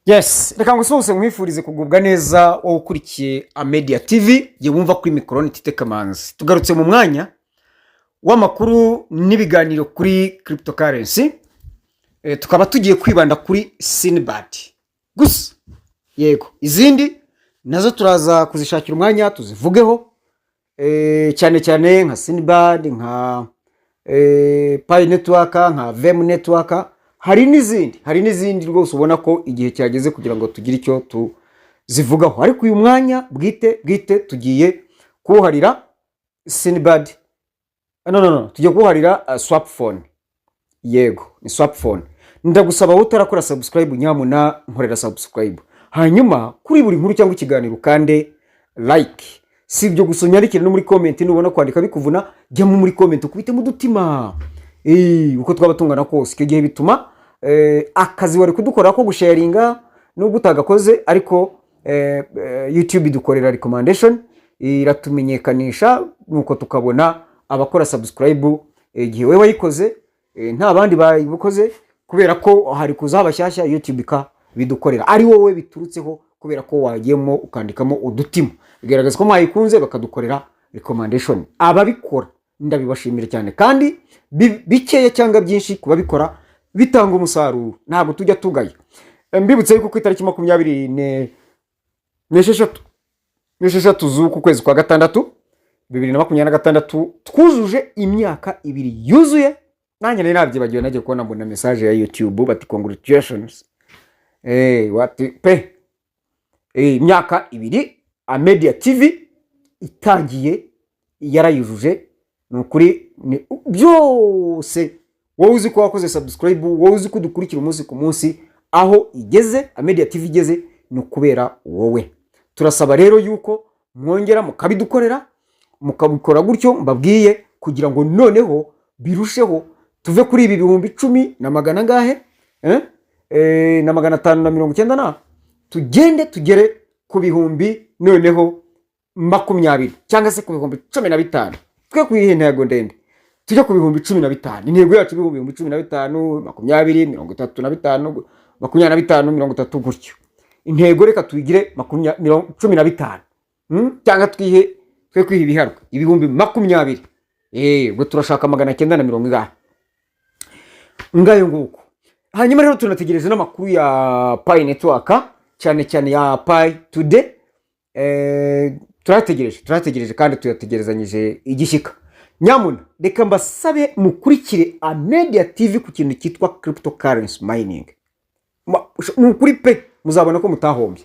Yes, reka ngusubuse mwifurize kugubwa neza wowe ukurikiye Amedia TV, ye wumva kuri micro ni Tite Kamanzi. Tugarutse mu mwanya w'amakuru n'ibiganiro kuri cryptocurrency. Tukaba tugiye kwibanda kuri Sinbad. Gusa yego, izindi nazo turaza kuzishakira umwanya tuzivugeho. Cyane cyane nka Sinbad, nka Pi Network, nka Vem Network. Hari n'izindi rwose ubona ko igihe cyageze kugira ngo tugire icyo tuzivugaho. Ariko uyu mwanya bwite tugiye kuharira Sinbad. No, tugiye kuharira swap phone. Yego, ni swap phone. Ndagusaba utarakora subscribe nyamuna nkorera subscribe. Hanyuma kuri buri nkuru cyangwa ikiganiro kande like. Si ibyo gusonya ariko no muri comment nubona kwandika bikuvuna, jya muri comment ukubite mu dutima. Uko twabatungana kose icyo gihe bituma akazi wari kudukora ko gusharinga nubwo utagakoze, ariko YouTube dukorera recommendation iratumenyekanisha nuko tukabona abakora subscribe igihe wewe wayikoze nta bandi bayikoze, kubera ko hari kuza abashyashya YouTube ka bidukorera ari wowe biturutseho, kubera ko wagiyemo ukandikamo udutima bigaragaza ko mwayikunze bakadukorera recommendation. Ababikora ndabibashimira cyane, kandi bikeye cyangwa byinshi kuba bikora bitanga umusaruro, ntabwo tujya tugaya. Mbibutse yuko ku itariki 26 z'uku kwezi kwa gatandatu 2026 twujuje imyaka 2 yuzuye. Nanjye nari nabyibagiwe, nagiye kubona mbona message ya YouTube bati congratulations. Imyaka 2 Amedia TV itangiye yarayujuje. Nukuri byose wowe uzi ko wakoze subscribe, wowe uzi ko dukurikira umunsi ku munsi, aho igeze Amedia TV igeze no kubera wowe. Turasaba rero yuko mwongera mukabidukorera, mukabikora gutyo mbabwiye, kugira ngo noneho birusheho tuve kuri ibi 10,000 na magana ngahe na 590 na tugende tugere ku bihumbi noneho 20 cyangwa se ku bihumbi 15. Twe kuyihe ntego ndende tujya ku bihumbi 15. Intego yacu bihumbi 15, 20, 35, 25, 30 gutyo. Intego reka tuyigire 15 cyangwa twe kwiha ibiharuka ibihumbi 20. Ubwo turashaka 990 ngayo nguko. Hanyuma rero tunategereje n'amakuru ya Pi Network, cyane ya Pi Today. Turategereje kandi tuyategerezanyije igishyika. Nyamuna reka mbasabe mukurikire Amedia TV ku kintu cyitwa cryptocurrency mining. Mukuri pe muzabona ko mutahombye.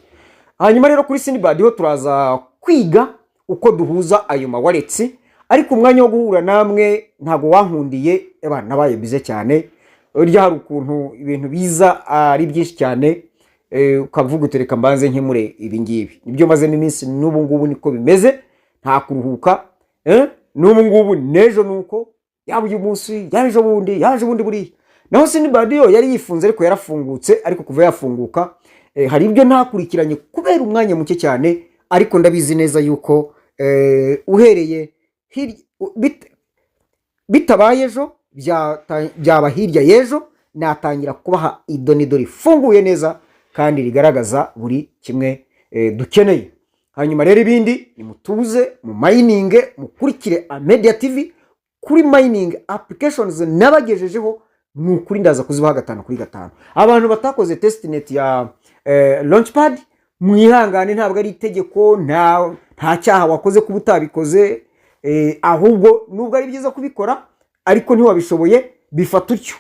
Hanyuma rero kuri Sinbad ho turaza kwiga uko duhuza ayo mawallets, ariko umwanya wo guhura namwe ntago wankundiye nabaye bize cyane. Urya hari ukuntu ibintu biza ari byinshi cyane, ukavuga utereka mbanze nkemure ibi ngibi. Nibyo maze iminsi n'ubu ngubu niko bimeze, nta kuruhuka. N'ubu ngubu nejo nuko yaba uyu munsi yaje bundi buri. Naho Sinbad yo yari yifunze ariko yarafungutse, ariko kuva yafunguka hari ibyo ntakurikiranye kubera umwanya muke cyane, ariko ndabizi neza yuko uhereye bitabaye ejo byaba hirya y'ejo natangira kubaha idonido rifunguye neza kandi rigaragaza buri kimwe dukeneye. Hanyuma rero ibindi ni mutuze mu mining, mukurikire Amedia TV kuri mining applications nabagejejeho. Nukuri ndaza kuzibaha 5/5. Abantu batakoze testnet ya Launchpad mwihangane, ntabwo ari itegeko, nta cyaha wakoze kuba utabikoze, ahubwo nubwo ari byiza kubikora ariko ntiwabishoboye bifata utyo.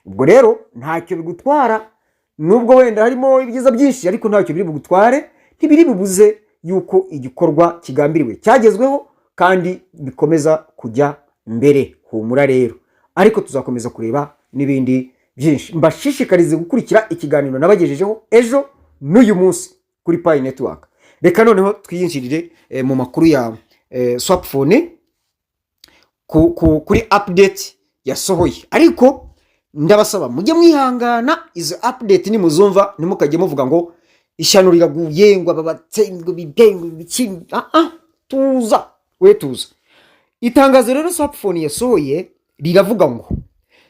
Ubwo rero ntacyo bigutwara, nubwo wenda harimo ibyiza byinshi ariko ntacyo biri bugutware. Ntibiri bubuze yuko igikorwa kigambiriwe cyagezweho kandi bikomeza kujya mbere. Humura rero, ariko tuzakomeza kureba n'ibindi byinshi. Mbashishikarize gukurikira ikiganiro nabagejejeho ejo n'uyu munsi kuri Pi Network. Reka noneho twiyinjirire mu makuru ya swap phone kuri update yasohoye. Ariko ndabasaba mujye mwihangana, izo update ni muzumva ntimukajye muvuga ngo ishyano riraguye ngo ababatsengo bibengo bikindi. Tuza. Itangazo rero swap phone yasohoye riravuga ngo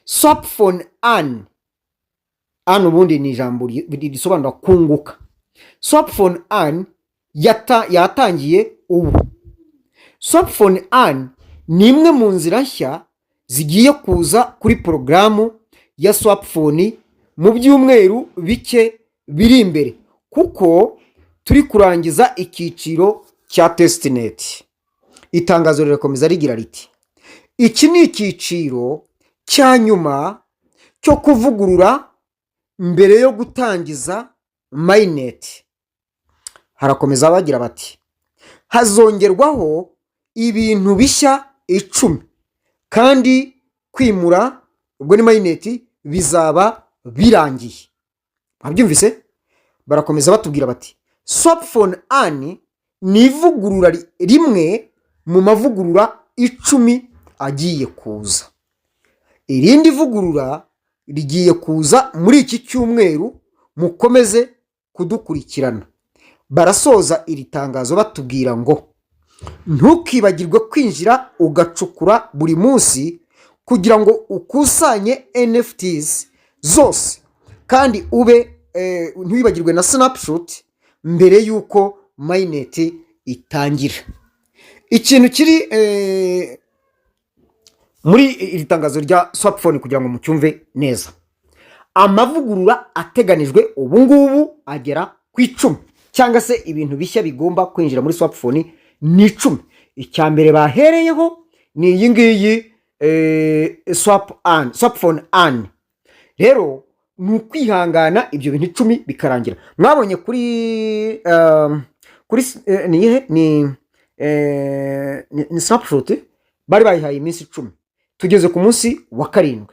swap phone an Earn ubundi ni ijambo risobanura kunguka. Swapphone Earn yatangiye ubu. Swapphone Earn ni imwe mu nzira nshya zigiye kuza kuri porogaramu ya Swapphone mu byumweru bike biri imbere, kuko turi kurangiza icyiciro cya testnet. Itangazo rirakomeza rigira riti: iki ni icyiciro cya nyuma cyo kuvugurura mbere yo gutangiza mainnet. Harakomeza bagira bati: hazongerwaho ibintu bishya 10 kandi kwimura ubwo ni mainnet bizaba birangiye. Abyumvise? Barakomeza batubwira bati Swapphone Earn ni ivugurura rimwe mu mavugurura 10 agiye kuza. Irindi vugurura rigiye kuza muri iki cyumweru, mukomeze kudukurikirana. Barasoza iri tangazo batubwira ngo ntukibagirwe kwinjira ugacukura buri munsi kugira ngo ukusanye NFTs zose, kandi ntiwibagirwe na snapshot mbere yuko mainnet itangira. Ikintu kiri muri iri tangazo rya Swapphone kugira ngo mucyumve neza, amavugurura ateganijwe ubu ngubu agera ku 10, cyangwa se ibintu bishya bigomba kwinjira muri Swapphone ni 10. Icya mbere bahereyeho ni iyi ngiyi Swapphone Earn. Rero ni ukwihangana ibyo bintu 10 bikarangira. Mwabonye kuri ni snapshot bari bayihaye iminsi 10, tugeze ku munsi wa 7,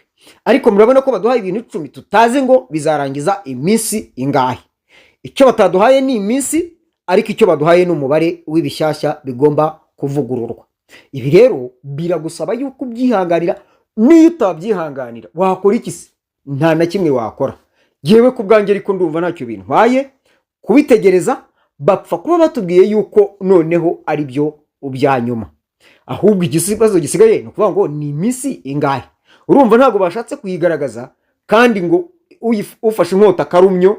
ariko murabona ko baduhaye ibintu 10 tutazi ngo bizarangiza iminsi ingahe. Icyo bataduhaye ni iminsi, ariko icyo baduhaye ni umubare w'ibishyashya bigomba kuvugururwa. Ibi rero biragusaba yuko ubyihanganira. Niyo utabyihanganira wakora iki se? Nta na kimwe wakora. Yewe ku bwanjye ariko ndumva ntacyo bintwaye kubitegereza. Bapfa kuba batubwiye yuko noneho ari byo ubyanyuma, ahubwo igisibazo gisigaye no kuvuga ngo ni iminsi ingahe. Urumva ntago bashatse kuyigaragaza, kandi ngo ufashe inkota karumyo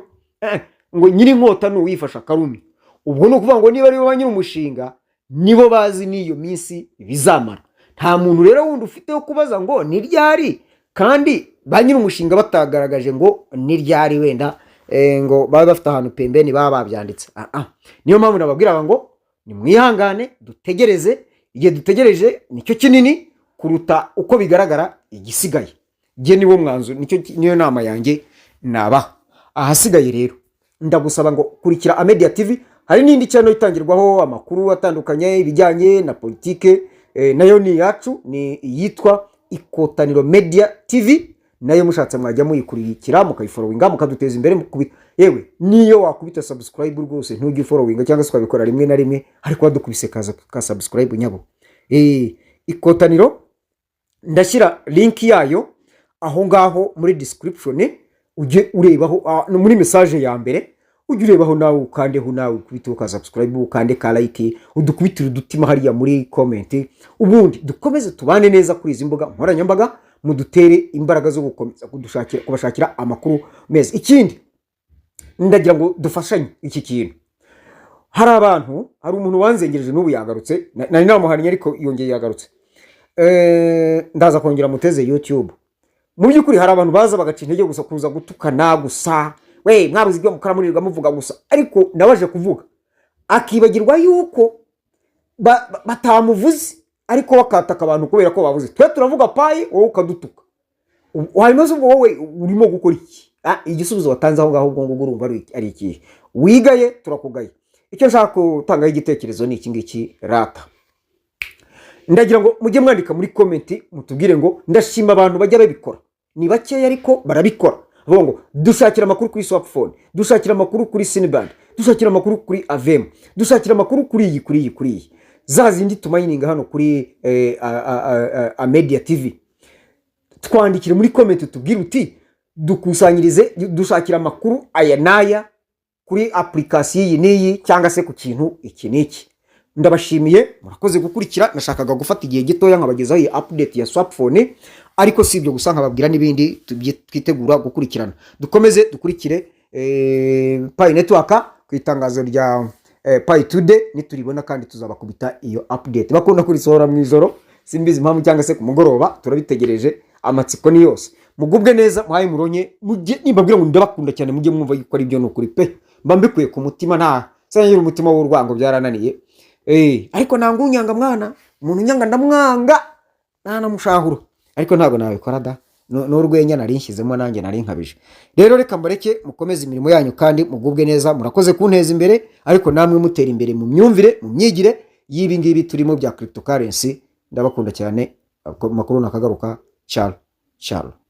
ngo nyiri inkota no uyifasha karumyo. Ubwo no kuvuga ngo niba ari bo banyiri umushinga nibo bazi niyo minsi bizamara. Nta muntu rero wundi ufite yo kubaza ngo ni ryari, kandi banyiri umushinga batagaragaje ngo ni ryari, wenda ngo baba bafite ahantu pembeni baba babyanditse. Niyo mpamvu nababwira ngo ni mwihangane dutegereze. Igihe dutegereje nicyo kinini kuruta uko bigaragara igisigaye. Ngiye niwo mwanzu, niyo nama yanjye naba. Ahasigaye rero ndagusaba ngo kurikira Amedia TV. Hari n'indi cyane itangirwaho amakuru atandukanye ibijyanye na politike, nayo ni yacu, ni yitwa Ikotaniro Media TV. Nayo mushatse mwajya muyikurikira mukayifollowinga mukaduteza imbere. Yewe niyo wakubita subscribe rwose ntujye followinga cyangwa se kwabikora rimwe na rimwe, ariko wadukubise ka subscribe nyabo. Ikotaniro ndashyira link yayo aho ngaho muri description, ujye urebaho muri message ya mbere, ujye urebaho nawe ukandeho, nawe ukubita ka subscribe ukande ka like, udukubitira udutima hariya muri comment. Ubundi dukomeze tubane neza kuri izi mbuga nkoranyambaga, mudutere imbaraga zo gukomeza kubashakira amakuru meza. Ikindi ndagira ngo dufashanye iki kintu. Hari umuntu wanzengereje n'ubu yagarutse, nari namuhanye ariko yongeye yagarutse. Ndaza kongera muteze YouTube. Mu byukuri hari abantu baza bagaca intege gusa kuza gutukana gusa, we mwabuze ibyo mukara murirwa muvuga gusa, ariko nabaje kuvuga akibagirwa yuko batamuvuze, ariko bakataka abantu kubera ko bavuze. Twe turavuga payi, wowe ukadutuka. Wanyuze ubwo wowe urimo gukora iki? Igisubizo watanze aho ngaho ubwo ngo urumva ari iki? Wigaye turakugaye. Icyo nshaka gutanga igitekerezo ni iki ngiki rata. Ndagira ngo mujye mwandika muri comment mutubwire ngo ndashima abantu bajya babikora. Ni bakeya ariko barabikora. Bavuga ngo dushakira amakuru kuri Swapphone, dushakira amakuru kuri Cineband, dushakira amakuru kuri Avem, dushakira amakuru kuri iyi. Za zindi tumayininga hano kuri Amedia TV. Twandikire muri comment tubwire uti dukusanyirize dushakira amakuru aya naya kuri application iyi niyi cyangwa se ku kintu iki niki. ndabashimiye, murakoze gukurikira. Nashakaga gufata igihe gitoya nkabagezaho iyi update ya Swapphone, ariko si ibyo gusa, nkababwira n'ibindi twitegura gukurikirana. Dukomeze dukurikire Pi Network ku itangazo rya Pi Today, nituribona kandi tuzabakubita iyo update. Bakunda kurisohora mu ijoro, simbizi impamvu, cyangwa se ku mugoroba, turabitegereje, amatsiko ni yose. Mugubwe neza, muhaye muronye, mujye nimbabwira ngo ndabakunda cyane, mujye mwumva yuko ari byo n'ukuri pe, mba mbikuye ku mutima, nta sanyira umutima w'urwango byarananiye. Ariko nanga unyanga mwana, umuntu unyanga ndamwanga, namushahuro, ariko ntago nabikora da, n'urwenya nari nshyizemo nanjye nari nkabije. Rero reka mbareke mukomeze imirimo yanyu kandi mugubwe neza, murakoze kunteza imbere, ariko namwe mutera imbere mu myumvire, mu myigire y'ibi ngibi turimo bya cryptocurrency. Ndabakunda cyane, makuru nakagaruka. Ciao ciao.